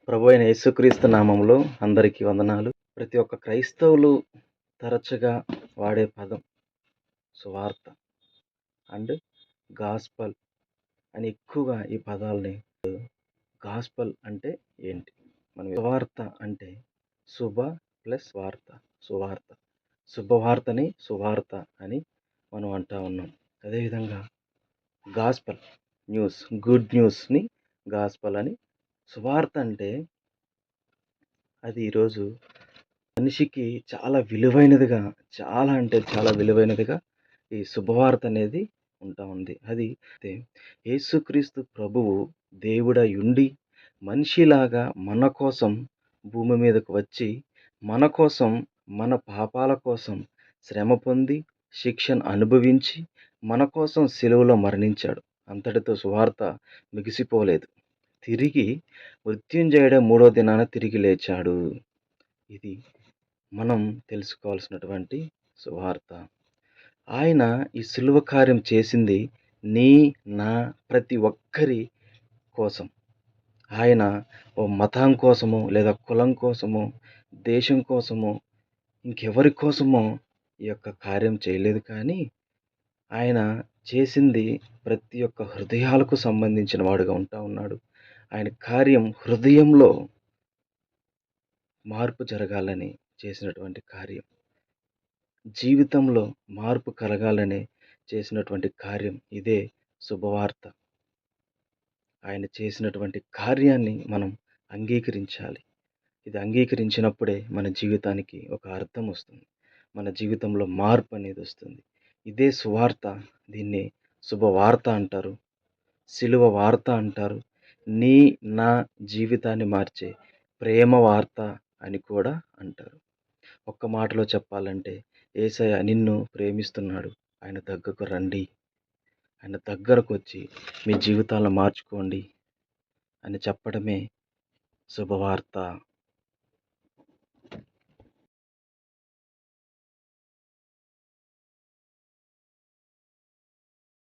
ప్రభు అయిన యేసుక్రీస్తు నామములో అందరికీ వందనాలు. ప్రతి ఒక్క క్రైస్తవులు తరచుగా వాడే పదం సువార్త అండ్ గాస్పల్ అని ఎక్కువగా ఈ పదాల్ని. గాస్పల్ అంటే ఏంటి? సువార్త అంటే శుభ ప్లస్ వార్త, సువార్త. శుభవార్తని సువార్త అని మనం అంటా ఉన్నాం. అదేవిధంగా గాస్పల్ న్యూస్, గుడ్ న్యూస్ని గాస్పల్ అని. సువార్త అంటే అది ఈరోజు మనిషికి చాలా విలువైనదిగా, చాలా అంటే చాలా విలువైనదిగా ఈ శుభవార్త అనేది ఉంటా ఉంది. అది యేసుక్రీస్తు ప్రభువు దేవుడై ఉండి మనిషిలాగా మన కోసం భూమి మీదకు వచ్చి, మన కోసం, మన పాపాల కోసం శ్రమ పొంది, శిక్షను అనుభవించి, మన కోసం సిలువలో మరణించాడు. అంతటితో సువార్త ముగిసిపోలేదు. తిరిగి మృత్యుంజయుడై మూడో దినాన తిరిగి లేచాడు. ఇది మనం తెలుసుకోవాల్సినటువంటి సువార్త. ఆయన ఈ సిలువ కార్యం చేసింది నీ, నా, ప్రతి ఒక్కరి కోసం. ఆయన ఓ మతం కోసమో, లేదా కులం కోసమో, దేశం కోసమో, ఇంకెవరి కోసమో ఈ యొక్క కార్యం చేయలేదు. కానీ ఆయన చేసింది ప్రతి ఒక్క హృదయాలకు సంబంధించిన వాడుగా ఉంటా ఉన్నాడు. ఆయన కార్యం హృదయంలో మార్పు జరగాలని చేసినటువంటి కార్యం. జీవితంలో మార్పు కలగాలనే చేసినటువంటి కార్యం. ఇదే శుభవార్త. ఆయన చేసినటువంటి కార్యాన్ని మనం అంగీకరించాలి. ఇది అంగీకరించినప్పుడే మన జీవితానికి ఒక అర్థం వస్తుంది. మన జీవితంలో మార్పు అనేది వస్తుంది. ఇదే సువార్త. దీన్ని శుభవార్త అంటారు, సిలువ వార్త అంటారు, నీ, నా జీవితాన్ని మార్చే ప్రేమ వార్త అని కూడా అంటారు. ఒక్క మాటలో చెప్పాలంటే, యేసయ్య నిన్ను ప్రేమిస్తున్నాడు. ఆయన దగ్గరకు రండి, ఆయన దగ్గరకు వచ్చి మీ జీవితాలను మార్చుకోండి అని చెప్పడమే శుభవార్త.